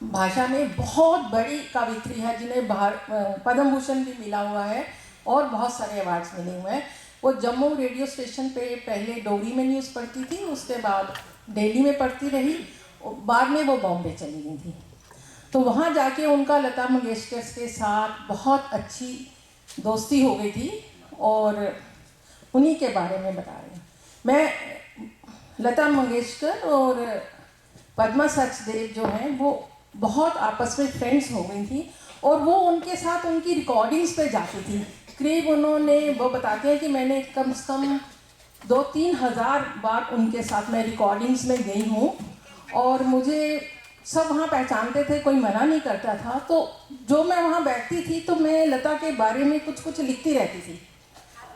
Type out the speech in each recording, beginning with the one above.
भाषा में बहुत बड़ी कवित्री है, जिन्हें पद्म भूषण भी मिला हुआ है और बहुत सारे अवार्ड्स मिले हुए हैं। वो जम्मू रेडियो स्टेशन पे पहले डोगरी में न्यूज़ पढ़ती थी, उसके बाद दिल्ली में पढ़ती रही, बाद में वो बॉम्बे चली गई थी। तो वहाँ जाके उनका लता मंगेशकर के साथ बहुत अच्छी दोस्ती हो गई थी और उन्हीं के बारे में बता रही हूँ मैं। लता मंगेशकर और पद्मा सचदेव जो हैं वो बहुत आपस में फ्रेंड्स हो गई थी और वो उनके साथ उनकी रिकॉर्डिंग्स पे जाती थी। करीब उन्होंने, वो बताते हैं कि मैंने कम से कम 2-3 हज़ार बार उनके साथ मैं रिकॉर्डिंग्स में गई हूँ और मुझे सब वहाँ पहचानते थे, कोई मना नहीं करता था। तो जो मैं वहाँ बैठती थी तो मैं लता के बारे में कुछ कुछ लिखती रहती थी,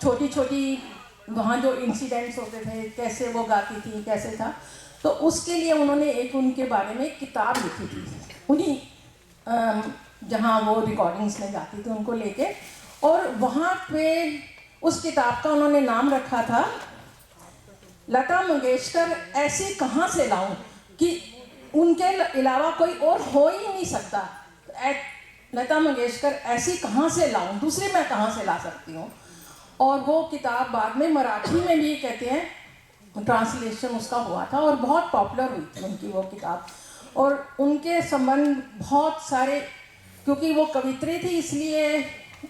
छोटी छोटी वहाँ जो इंसिडेंट्स होते थे, कैसे वो गाती थी, कैसे था। तो उसके लिए उन्होंने एक उनके बारे में किताब लिखी थी, उन्हीं जहाँ वो रिकॉर्डिंग्स में गाती थी उनको लेके। और वहाँ पे उस किताब का उन्होंने नाम रखा था लता मंगेशकर ऐसी कहाँ से लाऊं, कि उनके अलावा कोई और हो ही नहीं सकता। लता मंगेशकर ऐसी कहाँ से लाऊं, दूसरी मैं कहाँ से ला सकती हूँ। और वो किताब बाद में मराठी में भी कहते हैं ट्रांसलेशन उसका हुआ था और बहुत पॉपुलर हुई थी उनकी वो किताब। और उनके संबंध बहुत सारे, क्योंकि वो कवित्री थी इसलिए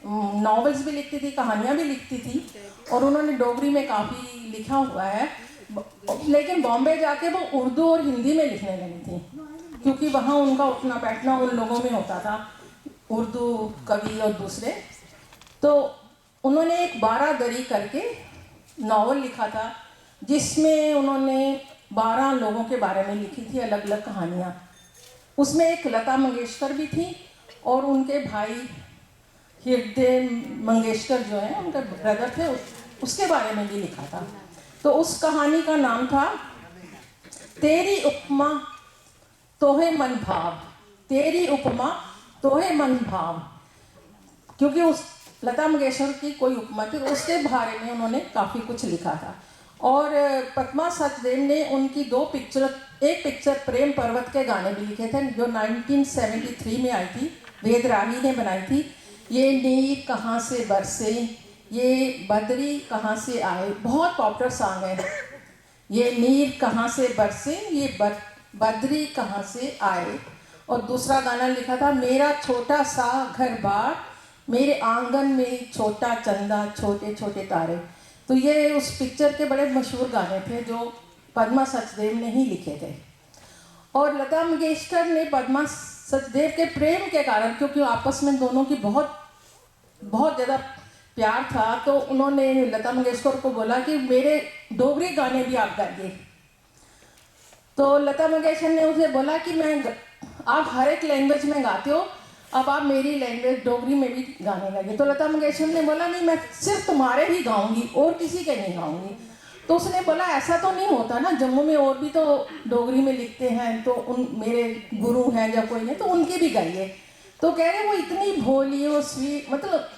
नॉवेल्स भी लिखती थी, कहानियाँ भी लिखती थी और उन्होंने डोगरी में काफ़ी लिखा हुआ है। लेकिन बॉम्बे जाके वो उर्दू और हिंदी में लिखने लगी थी, क्योंकि वहाँ उनका उठना बैठना उन लोगों में होता था, उर्दू कवि और दूसरे। तो उन्होंने एक 12 दरी करके नावल लिखा था, जिसमें उन्होंने 12 लोगों के बारे में लिखी थी, अलग अलग कहानियाँ। उसमें एक लता मंगेशकर भी थी और उनके भाई हृदय मंगेशकर जो हैं उनके ब्रदर थे, उसके बारे में भी लिखा था। तो उस कहानी का नाम था तेरी उपमा तोहे मन भाव, तेरी उपमा तोहे मन भाव। क्योंकि उस लता मंगेशकर की कोई उपमा थी, उसके बारे में उन्होंने काफ़ी कुछ लिखा था। और पद्मा सचदेव ने उनकी 2 पिक्चर, एक पिक्चर प्रेम पर्वत के गाने भी लिखे थे जो 1973 में आई थी, वेद राही ने बनाई थी। ये नीर कहाँ से बरसे, ये बदरी कहाँ से आए, बहुत पॉपुलर सॉन्ग है। ये नीर कहाँ से बरसे, ये बदरी कहाँ से आए। और दूसरा गाना लिखा था मेरा छोटा सा घर बार, मेरे आंगन में छोटा चंदा, छोटे छोटे तारे। तो ये उस पिक्चर के बड़े मशहूर गाने थे जो पद्मा सचदेव ने ही लिखे थे। और लता मंगेशकर ने पद्मा सचदेव के प्रेम के कारण, क्योंकि आपस में दोनों की बहुत बहुत ज़्यादा प्यार था, तो उन्होंने लता मंगेशकर को बोला कि मेरे डोगरी गाने भी आप गाइए। तो लता मंगेशकर ने उसे बोला कि आप हर एक लैंग्वेज में गाते हो, अब आप मेरी लैंग्वेज डोगरी में भी गाने लगे। तो लता मंगेशकर ने बोला नहीं, मैं सिर्फ तुम्हारे ही गाऊंगी और किसी के नहीं गाऊंगी। तो उसने बोला ऐसा तो नहीं होता ना, जम्मू में और भी तो डोगरी में लिखते हैं, तो उन मेरे गुरु हैं या कोई है तो उनकी भी गाइए। तो कह रहे वो इतनी भोली और स्वीट, मतलब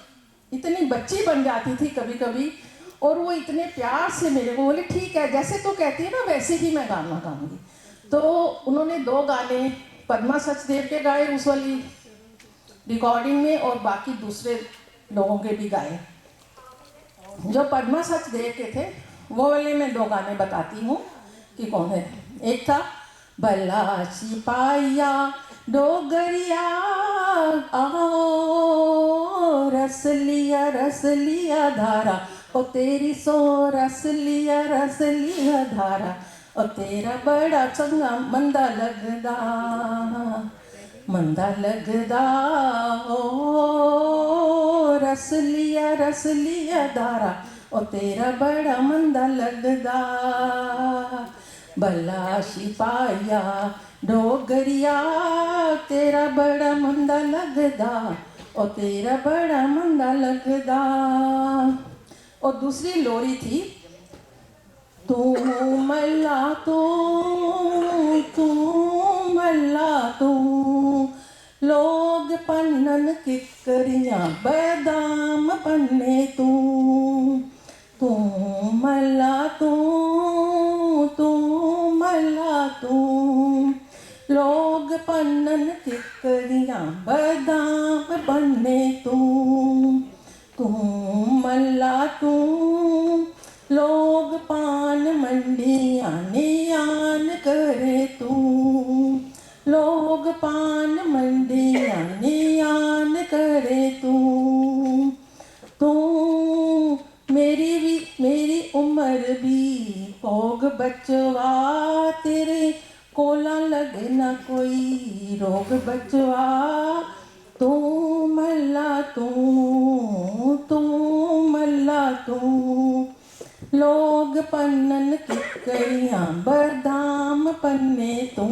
इतनी बच्ची बन जाती थी कभी कभी, और वो इतने प्यार से मेरे को बोले ठीक है, जैसे तो कहती है ना वैसे ही मैं गाना गाऊंगी। तो उन्होंने 2 गाने पद्मा सचदेव के गाए उस वाली रिकॉर्डिंग में, और बाकी दूसरे लोगों के भी गाए। जो पद्मा सचदेव के थे वो वाले मैं 2 गाने बताती हूँ कि कौन है। एक था भला सिपाहिया डोगरिया आओ, रस लिया धारा, ओ तेरी सो रस लिया धारा, ओ तेरा बड़ा चंगा मंदा लगदा ओ, रस लिया धारा, ओ तेरा बड़ा मंदा लगदा। भला सिपाहिया डोगरिया तेरा बड़ा मंदा लगदा, ओ तेरा बड़ा मंदा लगदा। और दूसरी लोरी थी तू मल्ला तू लोग पन्नन किकरियां बदाम पन्ने तू मल्ला तू लोग पन्नन किकरियां बादाम बने तू मल्ला तू लोग पान मंडियां नियान करे तू लोग पान मंडियां नियान करे तू मेरी उम्र भी भोग बचवा तेरे कोला लगे ना कोई रोग बचवा तू मल्ला तू लोग पन्नन किकरियां बादाम पन्ने तू।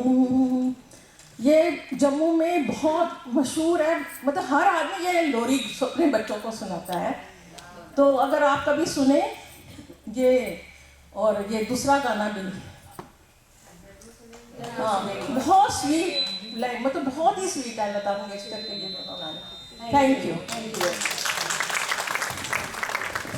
ये जम्मू में बहुत मशहूर है, मतलब हर आदमी ये लोरी अपने बच्चों को सुनाता है। तो अगर आप कभी सुने ये, और ये दूसरा गाना भी, हाँ बहुत स्वीट, मतलब बहुत ही स्वीट है लता मंगेशकर के ये दोनों गाने। Thank you.